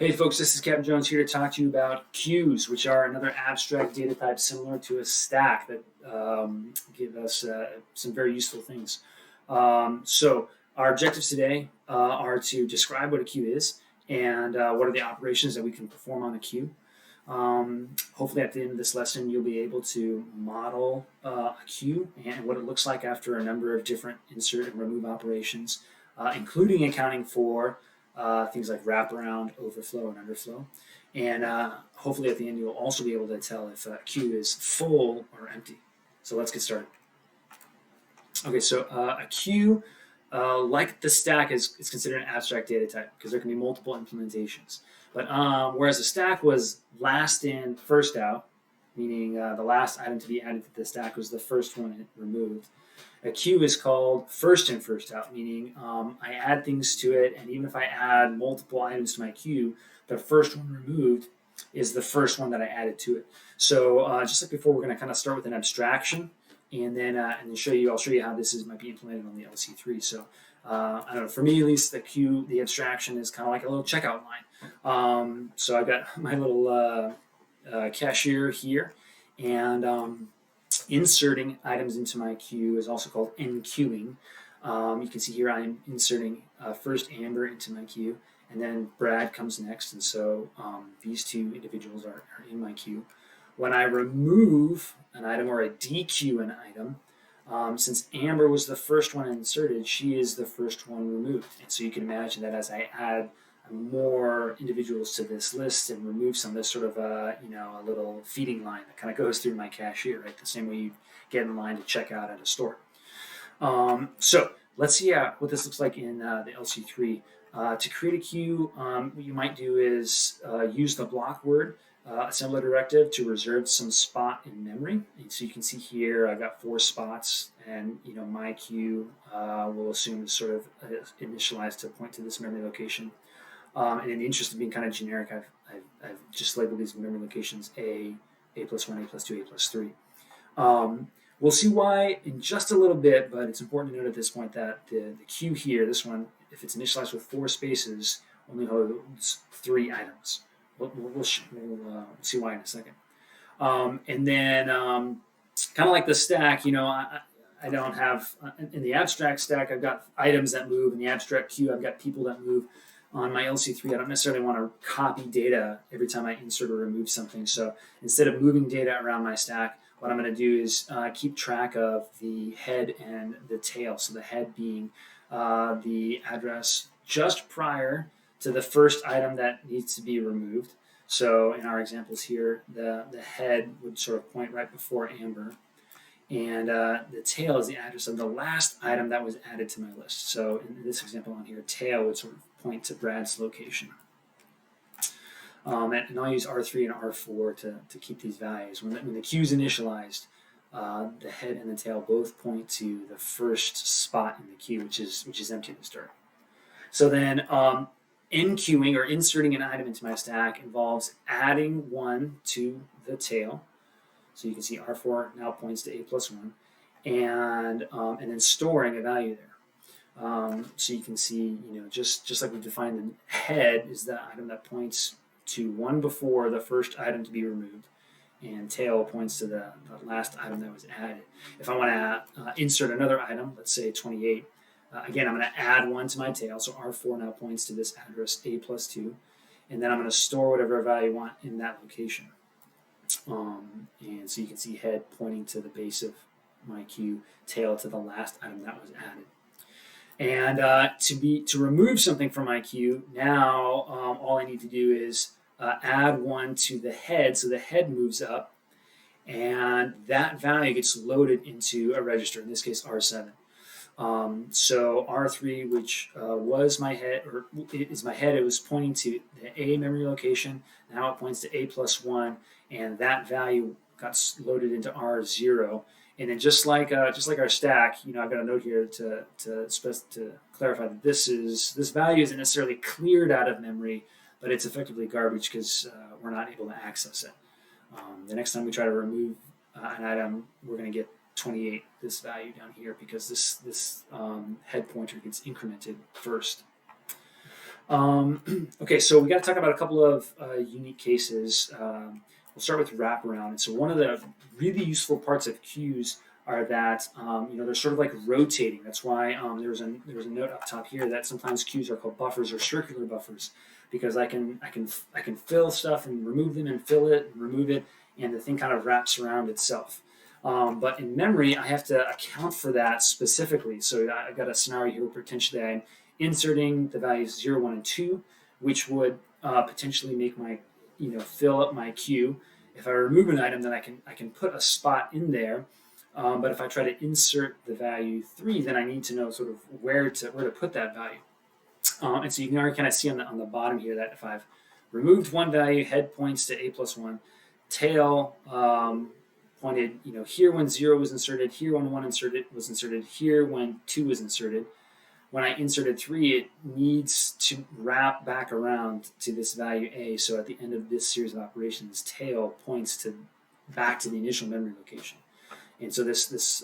Hey folks, this is Captain Jones here to talk to you about queues, which are another abstract data type similar to a stack that give us some very useful things. So our objectives today are to describe what a queue is and what are the operations that we can perform on a queue. Hopefully at the end of this lesson you'll be able to model a queue and what it looks like after a number of different insert and remove operations, including accounting for things like wraparound, overflow, and underflow. And hopefully at the end you'll also be able to tell if a queue is full or empty. So let's get started. Okay, so a queue, like the stack, is considered an abstract data type because there can be multiple implementations. But whereas a stack was last in, first out, meaning the last item to be added to the stack was the first one removed, a queue is called first in, first out, meaning I add things to it, and even if I add multiple items to my queue, the first one removed is the first one that I added to it. So just like before, we're going to kind of start with an abstraction, and then I'll show you how this might be implemented on the LC3. So I don't know, for me at least, the queue, the abstraction is kind of like a little checkout line. So I've got my little cashier here, and inserting items into my queue is also called enqueuing. You can see here I'm inserting first Amber into my queue, and then Brad comes next, and so these two individuals are in my queue. When I remove an item or I dequeue an item, since Amber was the first one inserted, she is the first one removed. And so you can imagine that as I add more individuals to this list and remove some, there's sort of a little feeding line that kind of goes through my cashier, right? The same way you get in line to check out at a store. So let's see what this looks like in the LC3. To create a queue, what you might do is use the block word assembler directive to reserve some spot in memory. And so you can see here I've got 4 spots, and my queue will assume is sort of initialized to point to this memory location. And in the interest of being kind of generic, I've just labeled these memory locations A plus 1, A plus 2, A plus 3. We'll see why in just a little bit, but it's important to note at this point that the queue here, this one, if it's initialized with 4 spaces, only holds 3 items. We'll see why in a second. And then, kind of like the stack, I don't have, in the abstract stack, I've got items that move. In the abstract queue, I've got people that move. On my LC3, I don't necessarily want to copy data every time I insert or remove something. So instead of moving data around my stack, what I'm going to do is keep track of the head and the tail. So the head being the address just prior to the first item that needs to be removed. So in our examples here, the head would sort of point right before Amber. And the tail is the address of the last item that was added to my list. So in this example on here, tail would sort of point to Brad's location. And I'll use R3 and R4 to keep these values. When the queue is initialized, the head and the tail both point to the first spot in the queue, which is empty to start. So then enqueuing, or inserting an item into my stack, involves adding 1 to the tail. So you can see R4 now points to A plus 1, and then storing a value there. So you can see, just like we defined, the head is the item that points to 1 before the first item to be removed, and tail points to the last item that was added. If I want to insert another item, let's say 28, again, I'm going to add 1 to my tail, so R4 now points to this address A plus 2, and then I'm going to store whatever value I want in that location. And so you can see head pointing to the base of my queue, tail to the last item that was added. And to remove something from my queue, now all I need to do is add 1 to the head, so the head moves up, and that value gets loaded into a register, in this case R7. So R3, which was my head, or is my head, it was pointing to the A memory location. Now it points to A plus 1, and that value got loaded into R0. And then just like our stack, I've got a note here to clarify that this value isn't necessarily cleared out of memory, but it's effectively garbage because we're not able to access it. The next time we try to remove an item, we're going to get 28, this value down here, because this head pointer gets incremented first. Okay, so we got to talk about a couple of unique cases. We'll start with wraparound. And so one of the really useful parts of queues are that they're sort of like rotating. That's why there's a note up top here that sometimes queues are called buffers or circular buffers, because I can fill stuff and remove them and fill it and remove it, and the thing kind of wraps around itself. But in memory, I have to account for that specifically. So I've got a scenario here where potentially I'm inserting the values 0, 1, and 2, which would potentially make my, fill up my queue. If I remove an item, then I can put a spot in there. But if I try to insert the value 3, then I need to know sort of where to put that value. And so you can already kind of see on the bottom here that if I've removed one value, head points to a plus 1, tail pointed here when 0 was inserted, here when 1 was inserted, here when 2 was inserted. When I inserted 3, it needs to wrap back around to this value a. So at the end of this series of operations, tail points back to the initial memory location. And so this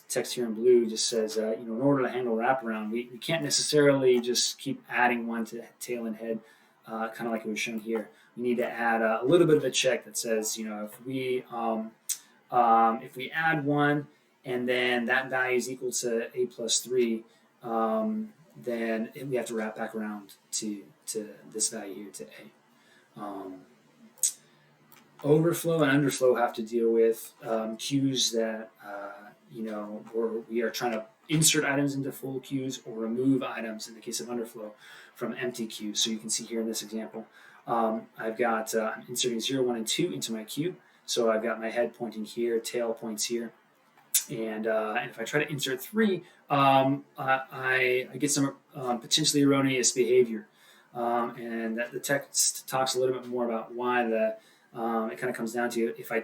text here in blue just says, in order to handle wraparound, we can't necessarily just keep adding one to tail and head, kind of like it was shown here. We need to add a little bit of a check that says, if we add one and then that value is equal to a plus 3, then we have to wrap back around to this value here to a. Overflow and underflow have to deal with queues that where we are trying to insert items into full queues or remove items in the case of underflow from empty queues. So you can see here in this example, I've got I'm inserting 0, 1, and 2 into my queue. So I've got my head pointing here, tail points here. And if I try to insert 3, I get some potentially erroneous behavior. And the text talks a little bit more about why it kind of comes down to if I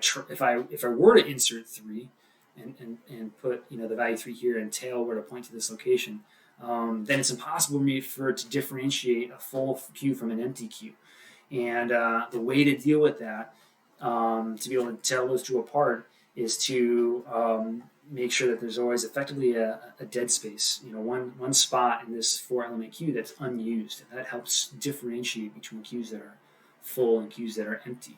were to insert 3 and put the value 3 here and tail were to point to this location, then it's impossible for it to differentiate a full queue from an empty queue. And the way to deal with that, to be able to tell those two apart, is to make sure that there's always effectively a dead space, one spot in this 4-element queue that's unused, and that helps differentiate between queues that are full and queues that are empty.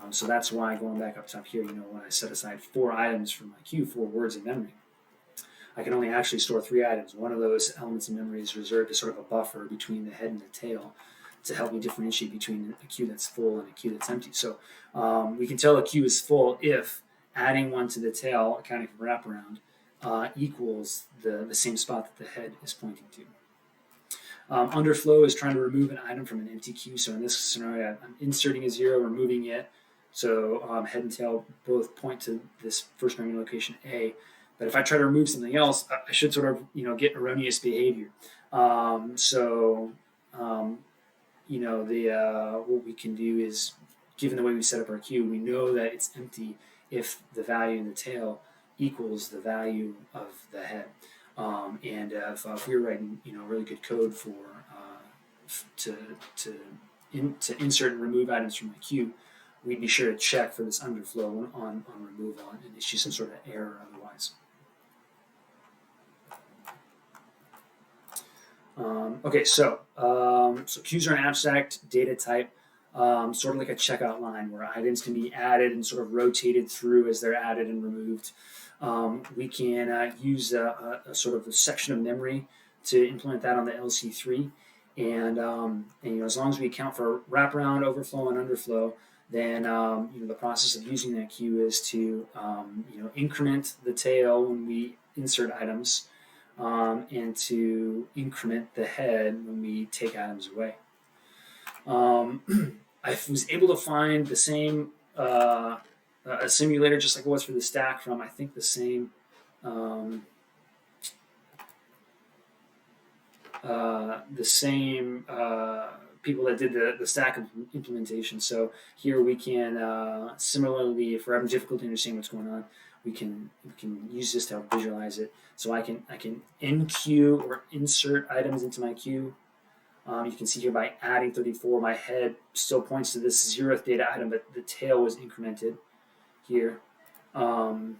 So that's why, going back up top here, when I set aside 4 items for my queue, 4 words in memory, I can only actually store 3 items. One of those elements in memory is reserved as sort of a buffer between the head and the tail to help me differentiate between a queue that's full and a queue that's empty. So we can tell a queue is full if adding one to the tail, accounting for wraparound, equals the same spot that the head is pointing to. Underflow is trying to remove an item from an empty queue. So in this scenario, I'm inserting a 0, removing it. So head and tail both point to this first memory location A. But if I try to remove something else, I should sort of get erroneous behavior. What we can do is, given the way we set up our queue, we know that it's empty if the value in the tail equals the value of the head. If we were writing really good code for to insert and remove items from my queue, we'd be sure to check for this underflow on removal and issue some sort of error otherwise. So queues are an abstract data type, sort of like a checkout line where items can be added and sort of rotated through as they're added and removed. We can use a sort of a section of memory to implement that on the LC3, and as long as we account for wraparound, overflow, and underflow, then the process of using that queue is to increment the tail when we insert items, and to increment the head when we take items away. I was able to find the same a simulator just like it was for the stack from I think the same people that did the stack implementation. So here we can similarly, if we're having difficulty understanding what's going on, we can use this to help visualize it. So I can enqueue or insert items into my queue. You can see here by adding 34, my head still points to this 0th data item, but the tail was incremented here. And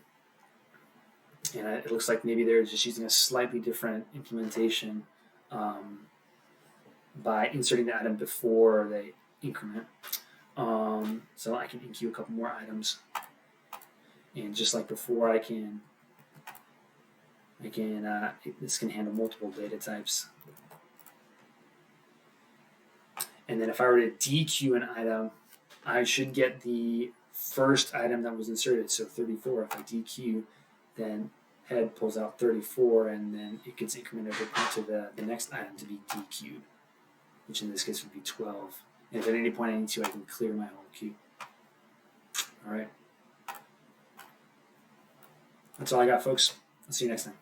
it looks like maybe they're just using a slightly different implementation by inserting the item before the increment. So I can enqueue a couple more items, and just like before, this can handle multiple data types. And then if I were to dequeue an item, I should get the first item that was inserted, so 34. If I dequeue, then head pulls out 34, and then it gets incremented into the next item to be dequeued, which in this case would be 12. And if at any point I need to, I can clear my whole queue. All right. That's all I got, folks. I'll see you next time.